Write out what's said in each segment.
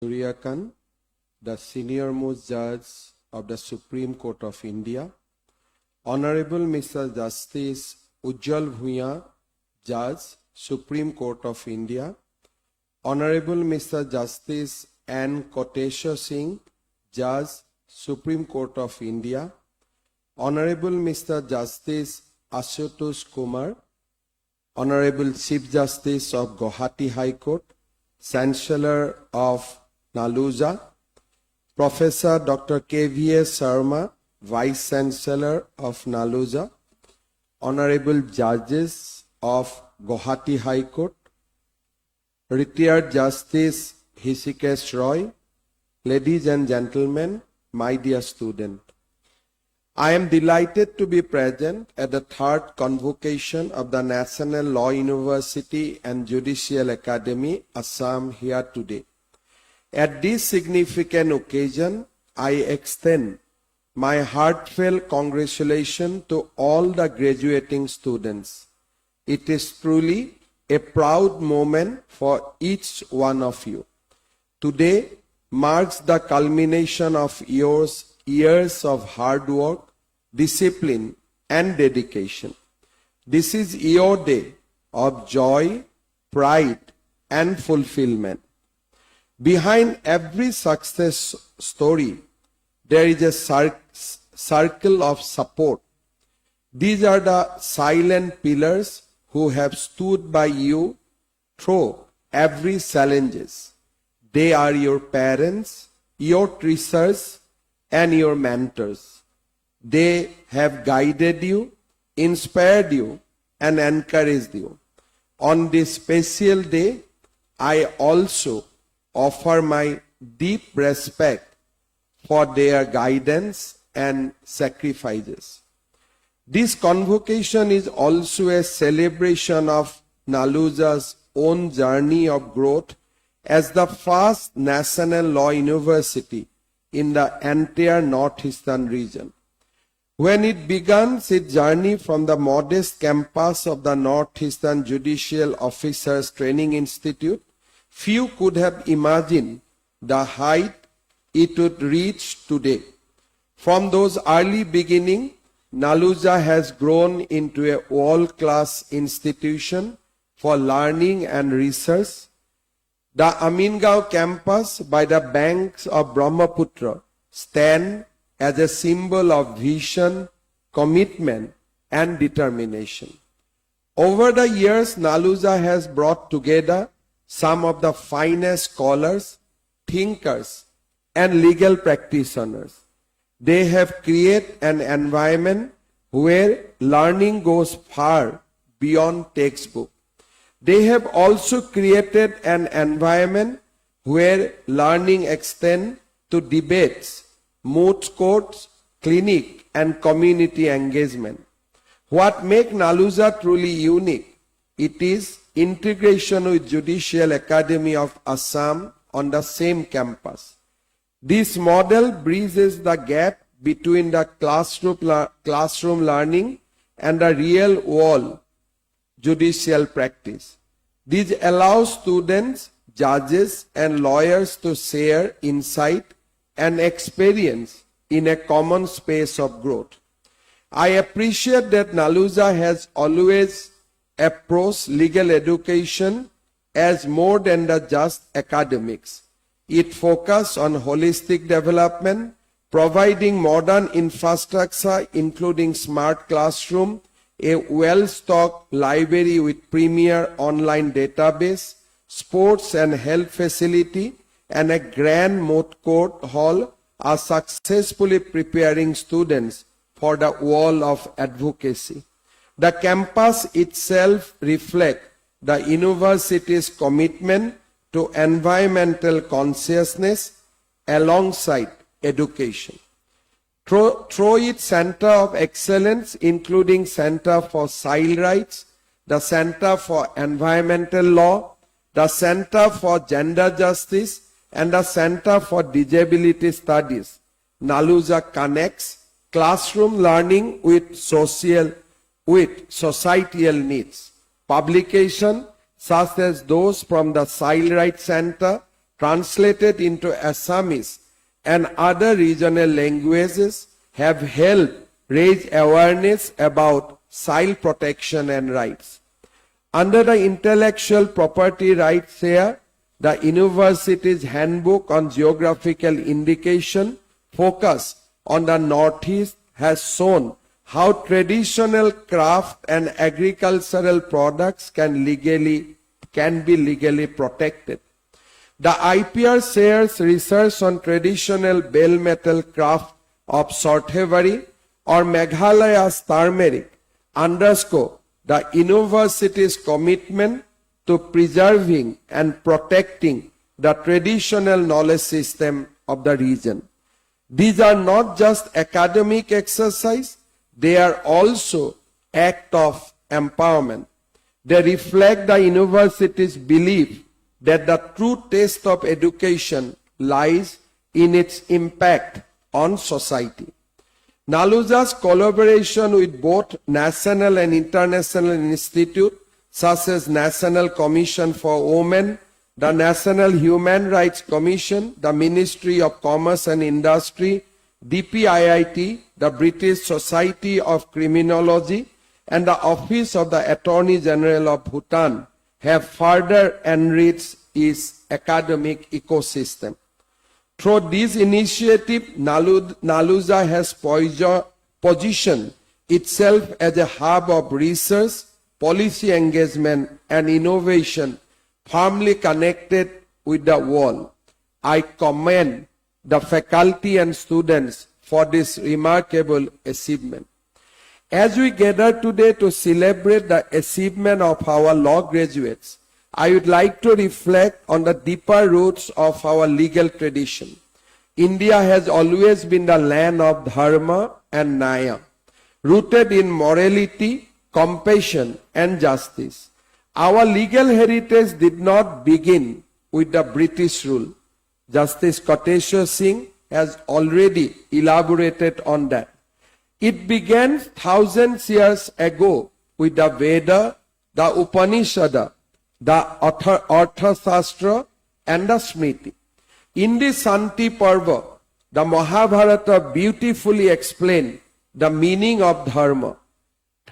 Surya Khan, the senior most judge of the Supreme Court of India, Honorable Mr. Justice Ujjwal Bhuiyan, Judge, Supreme Court of India, Honorable Mr. Justice N. Kotesha Singh, Judge, Supreme Court of India, Honorable Mr. Justice Ashutosh Kumar, Honorable Chief Justice of Guwahati High Court, Chancellor of Naluja, Professor Dr. K.V.S. Sharma, Vice Chancellor of Naluja, Honorable Judges of Guwahati High Court, Retired Justice Hrishikesh Roy, ladies and gentlemen, my dear student, I am delighted to be present at the third convocation of the National Law University and Judicial Academy, Assam here today. At this significant occasion, I extend my heartfelt congratulations to all the graduating students. It is truly a proud moment for each one of you. Today marks the culmination of years of hard work, discipline, and dedication. This is your day of joy, pride, and fulfillment. Behind every success story, there is a circle of support. These are the silent pillars who have stood by you through every challenges. They are your parents, your teachers, and your mentors. They have guided you, inspired you, and encouraged you. On this special day, I also offer my deep respect for their guidance and sacrifices. This convocation is also a celebration of Naluja's own journey of growth as the first national law university in the entire northeastern region. When it began its journey from the modest campus of the Northeastern Judicial Officers Training Institute, few could have imagined the height it would reach today. From those early beginnings, Naluja has grown into a world-class institution for learning and research. The Amingaon campus by the banks of Brahmaputra stand as a symbol of vision, commitment, and determination. Over the years, Naluja has brought together some of the finest scholars, thinkers, and legal practitioners. They have created an environment where learning goes far beyond textbook. They have also created an environment where learning extends to debates, moot courts, clinic, and community engagement. What makes Naluja truly unique? It is integration with Judicial Academy of Assam on the same campus. This model bridges the gap between the classroom learning and the real world judicial practice. This allows students, judges, and lawyers to share insight and experience in a common space of growth. I appreciate that Naluja has always approached legal education as more than just academics. It focuses on holistic development, providing modern infrastructure including smart classroom, a well-stocked library with premier online database, sports and health facility, and a grand moot court hall are successfully preparing students for the world of advocacy. The campus itself reflects the university's commitment to environmental consciousness alongside education. Through its Center of Excellence, including Center for Child Rights, the Center for Environmental Law, the Center for Gender Justice, and the Center for Disability Studies, Naluja connects classroom learning with societal needs. Publications such as those from the Child Rights Center translated into Assamese and other regional languages, have helped raise awareness about child protection and rights. Under the intellectual property rights here, the university's handbook on geographical indication focus on the Northeast has shown how traditional craft and agricultural products can be legally protected. The IPR shares research on traditional bell metal craft of Sorthevari or Meghalaya's turmeric underscore the university's commitment to preserving and protecting the traditional knowledge system of the region. These are not just academic exercise, they are also act of empowerment. They reflect the university's belief that the true test of education lies in its impact on society. Naluja's collaboration with both national and international institutes such as National Commission for Women, the National Human Rights Commission, the Ministry of Commerce and Industry, DPIIT, the British Society of Criminology, and the Office of the Attorney General of Bhutan have further enriched its academic ecosystem. Through this initiative, Naluja has positioned itself as a hub of research, policy engagement, and innovation firmly connected with the world. I commend the faculty and students for this remarkable achievement. As we gather today to celebrate the achievement of our law graduates, I would like to reflect on the deeper roots of our legal tradition. India has always been the land of dharma and nyaya, rooted in morality, compassion, and justice. Our legal heritage did not begin with the British rule. Justice Koteshwar Singh has already elaborated on that. It began thousands years ago with the Veda, the Upanishad, the Arthashastra, and the Smriti. In this Santi Parva, the Mahabharata beautifully explained the meaning of dharma.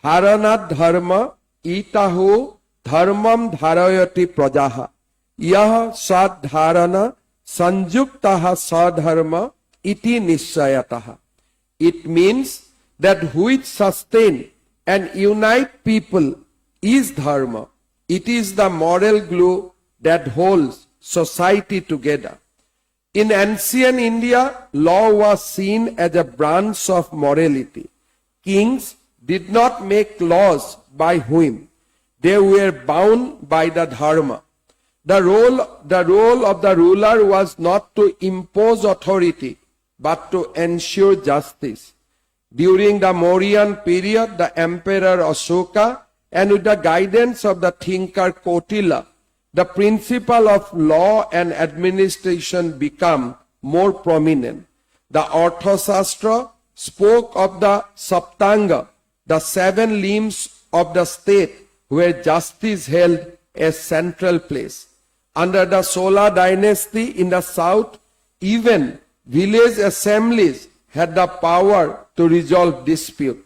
Dharanat dharma itahu dharmam dharayati prajaha. Yah sad dharana sanjuktaha sadharma iti nishayataha. It means that which sustain and unite people is dharma. It is the moral glue that holds society together. In ancient India, law was seen as a branch of morality. Kings did not make laws by whim. They were bound by the dharma. The role of the ruler was not to impose authority, but to ensure justice. During the Mauryan period, the Emperor Ashoka, and with the guidance of the thinker Kotila, the principle of law and administration became more prominent. The Arthashastra spoke of the Saptanga, the 7 limbs of the state where justice held a central place. Under the Sola dynasty in the south, even village assemblies had the power to resolve dispute.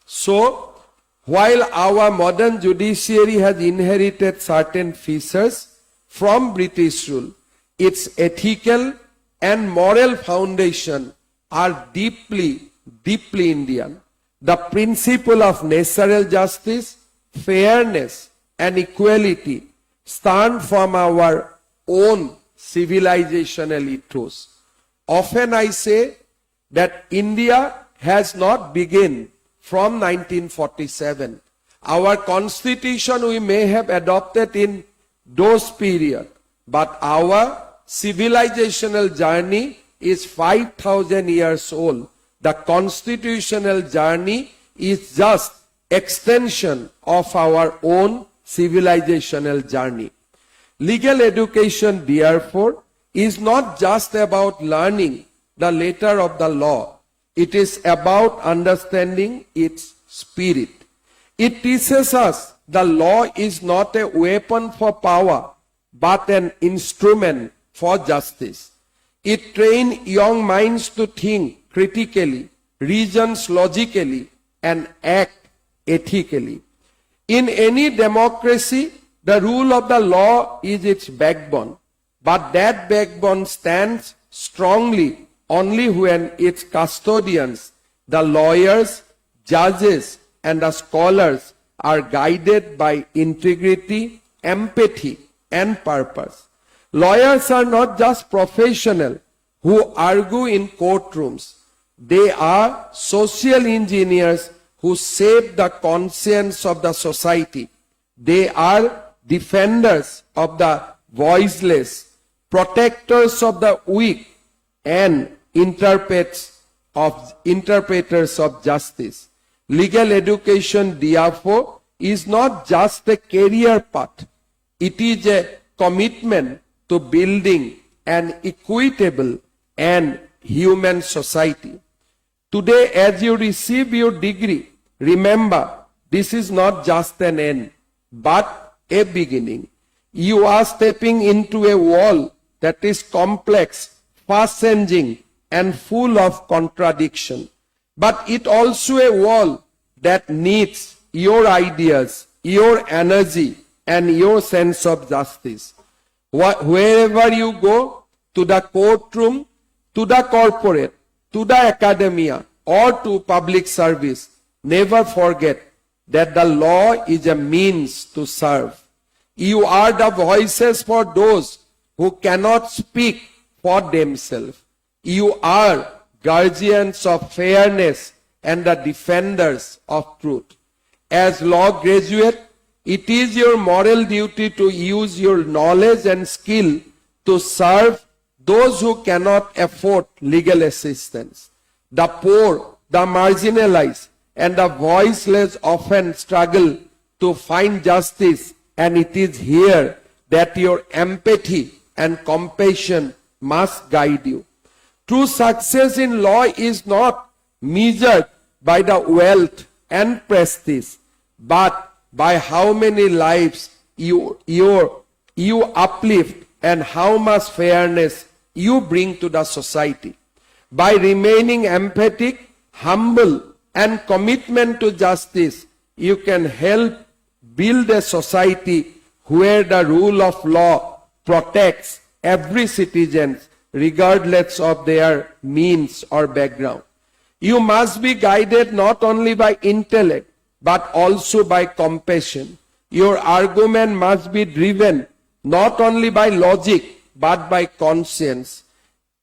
So, while our modern judiciary has inherited certain features from British rule, its ethical and moral foundation are deeply Indian. The principle of natural justice, fairness, and equality stand from our own civilizational ethos. Often I say that India has not begun from 1947. Our constitution we may have adopted in those periods, but our civilizational journey is 5,000 years old. The constitutional journey is just extension of our own civilizational journey. Legal education, therefore, is not just about learning the letter of the law. It is about understanding its spirit. It teaches us the law is not a weapon for power, but an instrument for justice. It trains young minds to think critically, reasons logically, and act ethically. In any democracy, the rule of the law is its backbone, but that backbone stands strongly only when its custodians, the lawyers, judges, and the scholars are guided by integrity, empathy, and purpose. Lawyers are not just professionals who argue in courtrooms. They are social engineers who shape the conscience of the society. They are defenders of the voiceless, protectors of the weak, and interpreters of justice. Legal education, therefore, is not just a career path. It is a commitment to building an equitable and human society. Today, as you receive your degree, remember, this is not just an end, but a beginning. You are stepping into a world that is complex, fast-changing, and full of contradiction. But it also a world that needs your ideas, your energy, and your sense of justice. Wherever you go, to the courtroom, to the corporate, to the academia, or to public service, never forget that the law is a means to serve. You are the voices for those who cannot speak for themselves. You are guardians of fairness and the defenders of truth. As law graduate, it is your moral duty to use your knowledge and skill to serve those who cannot afford legal assistance. The poor, the marginalized, and the voiceless often struggle to find justice, and it is here that your empathy and compassion must guide you. True success in law is not measured by the wealth and prestige, but by how many lives you uplift and how much fairness you bring to the society. By remaining emphatic, humble, and commitment to justice, you can help build a society where the rule of law protects every citizen regardless of their means or background. You must be guided not only by intellect but also by compassion. Your argument must be driven not only by logic but by conscience.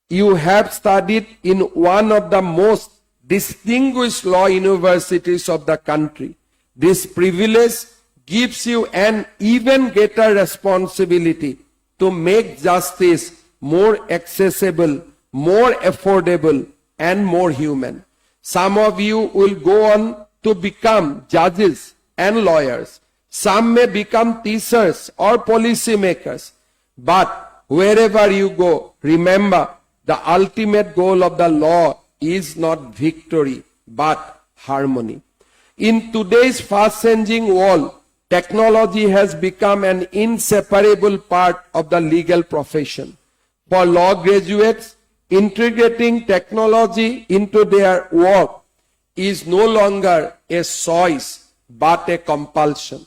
You have studied in one of the most distinguished law universities of the country. This privilege gives you an even greater responsibility to make justice more accessible, more affordable, and more human. Some of you will go on to become judges and lawyers. Some may become teachers or policymakers. But wherever you go, remember, the ultimate goal of the law is not victory, but harmony. In today's fast-changing world, technology has become an inseparable part of the legal profession. For law graduates, integrating technology into their work is no longer a choice, but a compulsion.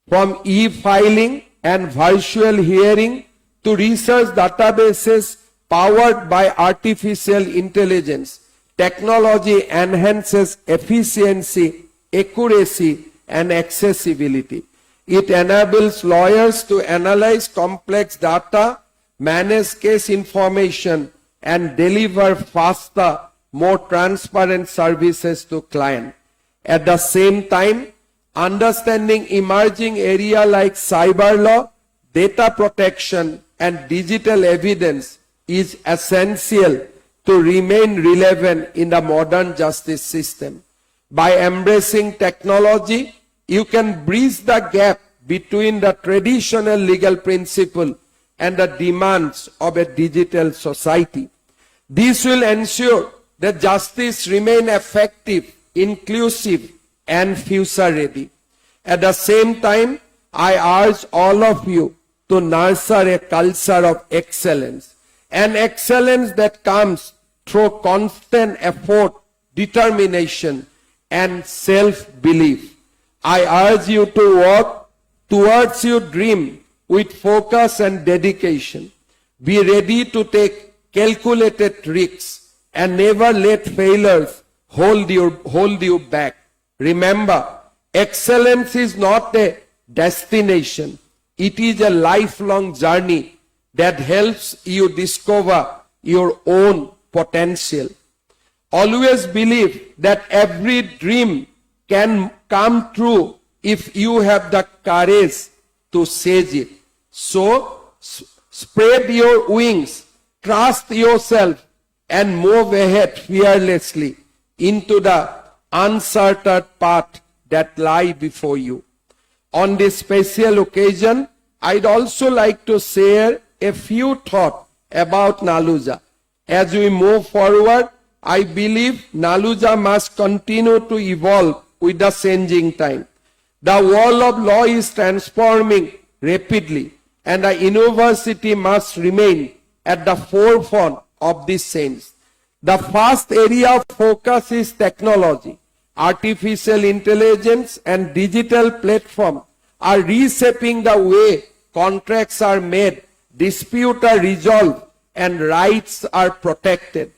From e-filing and virtual hearing to research databases powered by artificial intelligence, technology enhances efficiency, accuracy, and accessibility. It enables lawyers to analyze complex data, manage case information, and deliver faster, more transparent services to clients. At the same time, understanding emerging areas like cyber law, data protection, and digital evidence is essential to remain relevant in the modern justice system. By embracing technology, you can bridge the gap between the traditional legal principle and the demands of a digital society. This will ensure that justice remains effective, inclusive, and future ready. At the same time, I urge all of you to nurture a culture of excellence, an excellence that comes through constant effort, determination, and self-belief. I urge you to work towards your dream with focus and dedication. Be ready to take calculated risks and never let failures hold you back. Remember, excellence is not a destination. It is a lifelong journey that helps you discover your own potential. Always believe that every dream can come true if you have the courage to seize it. So, spread your wings, trust yourself, and move ahead fearlessly into the uncertain path that lie before you. On this special occasion, I'd also like to share a few thoughts about Naluja. As we move forward, I believe Naluja must continue to evolve with the changing time. The world of law is transforming rapidly, and the university must remain at the forefront of this change. The first area of focus is technology. Artificial intelligence and digital platforms are reshaping the way contracts are made, disputes are resolved, and rights are protected.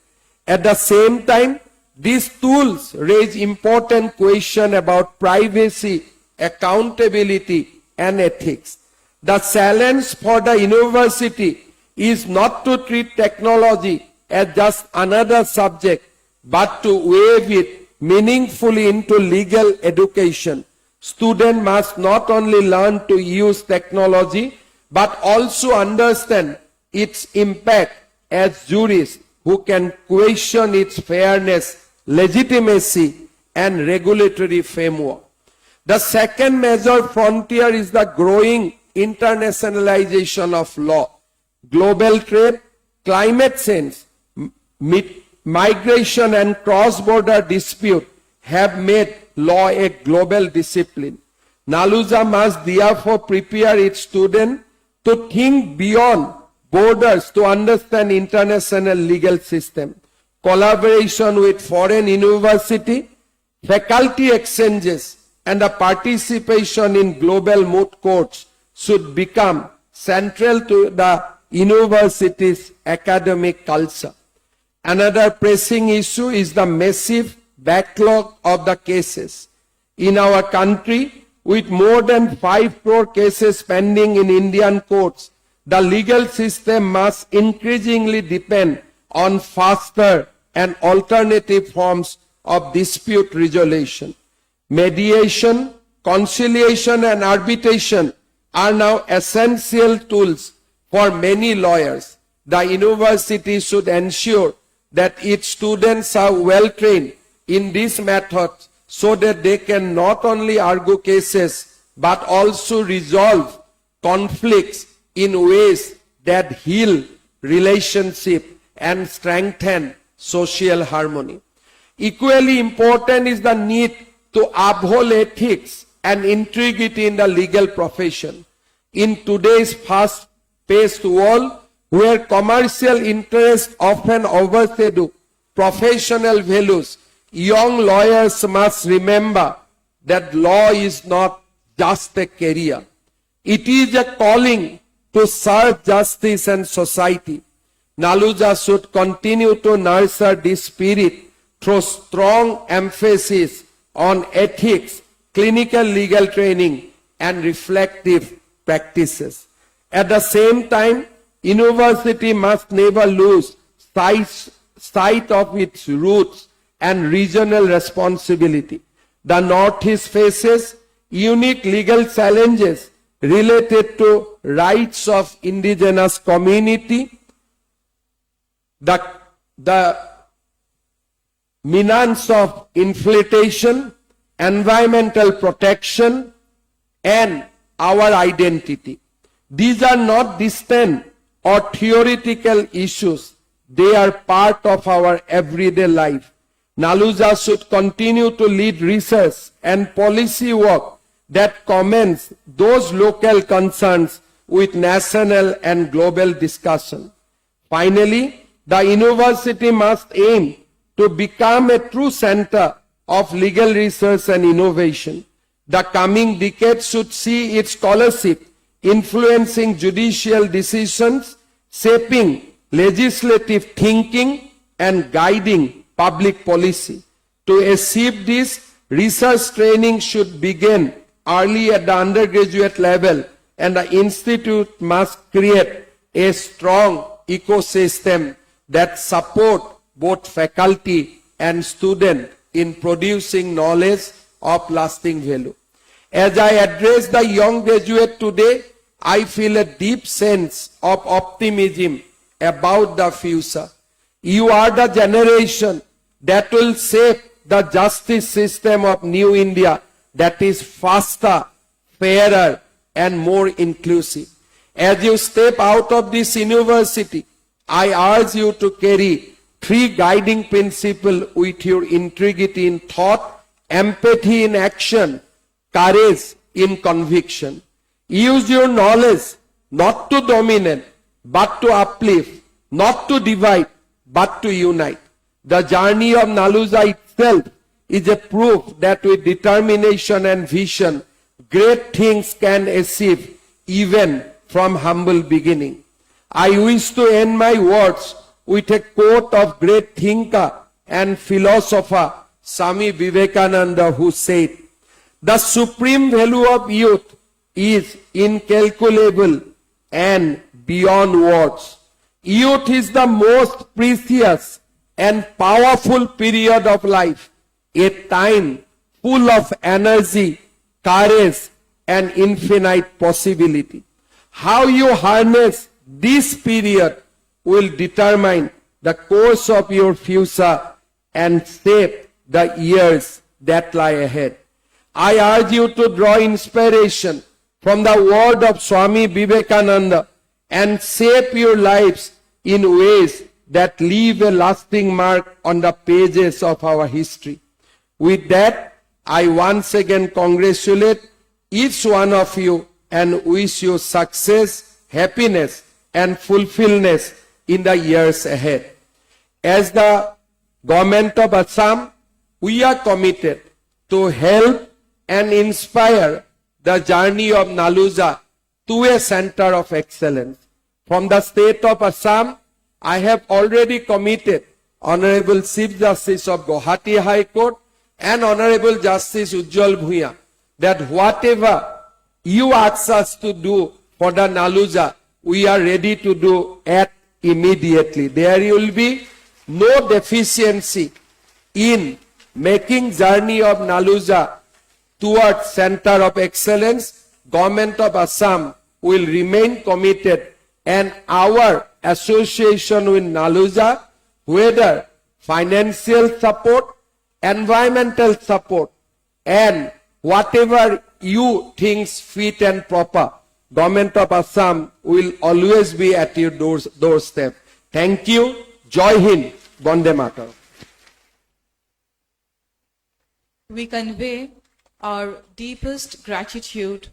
At the same time, these tools raise important questions about privacy, accountability, and ethics. The challenge for the university is not to treat technology as just another subject, but to weave it meaningfully into legal education. Students must not only learn to use technology, but also understand its impact as jurists who can question its fairness, legitimacy, and regulatory framework. The second major frontier is the growing internationalization of law. Global trade, climate change, migration, and cross-border dispute have made law a global discipline. Naluja must therefore prepare its students to think beyond borders to understand international legal system. Collaboration with foreign university, faculty exchanges, and the participation in global moot courts should become central to the university's academic culture. Another pressing issue is the massive backlog of the cases. In our country, with more than 5 crore cases pending in Indian courts, the legal system must increasingly depend on faster and alternative forms of dispute resolution. Mediation, conciliation, and arbitration are now essential tools for many lawyers. The university should ensure that its students are well trained in these methods so that they can not only argue cases but also resolve conflicts in ways that heal relationship and strengthen social harmony. Equally important is the need to uphold ethics and integrity in the legal profession. In today's fast-paced world, where commercial interests often overshadow professional values, young lawyers must remember that law is not just a career. It is a calling to serve justice and society. Naluja should continue to nurture this spirit through strong emphasis on ethics, clinical legal training, and reflective practices. At the same time, university must never lose sight of its roots and regional responsibility. The Northeast faces unique legal challenges related to rights of indigenous community, the menace of inflation, environmental protection, and our identity. These are not distant or theoretical issues. They are part of our everyday life. Naluja should continue to lead research and policy work that comments those local concerns with national and global discussion. Finally, the university must aim to become a true center of legal research and innovation. The coming decade should see its scholarship influencing judicial decisions, shaping legislative thinking, and guiding public policy. To achieve this, research training should begin early at the undergraduate level, and the institute must create a strong ecosystem that support both faculty and student in producing knowledge of lasting value. As I address the young graduate today, I feel a deep sense of optimism about the future. You are the generation that will shape the justice system of New India that is faster, fairer, and more inclusive. As you step out of this university, I urge you to carry 3 guiding principles with your integrity in thought, empathy in action, courage in conviction. Use your knowledge not to dominate, but to uplift, not to divide, but to unite. The journey of Naluja itself is a proof that with determination and vision, great things can achieve even from humble beginning. I wish to end my words with a quote of great thinker and philosopher Swami Vivekananda, who said, "The supreme value of youth is incalculable and beyond words. Youth is the most precious and powerful period of life, a time full of energy, courage, and infinite possibility. How you harness this period will determine the course of your future and shape the years that lie ahead." I urge you to draw inspiration from the word of Swami Vivekananda and shape your lives in ways that leave a lasting mark on the pages of our history. With that, I once again congratulate each one of you and wish you success, happiness, and fulfillment in the years ahead. As the government of Assam, we are committed to help and inspire the journey of Naluja to a center of excellence. From the state of Assam, I have already committed Honorable Chief Justice of Guwahati High Court and Honorable Justice Ujjwal Bhuiya that whatever you ask us to do for the Naluja, we are ready to do it immediately. There will be no deficiency in making journey of Naluja towards center of excellence. Government of Assam will remain committed, and our association with Naluja, whether financial support, environmental support, and whatever you think fit and proper, Government of Assam will always be at your doorstep. Thank you. Jai Hind. Vande Mataram. We convey our deepest gratitude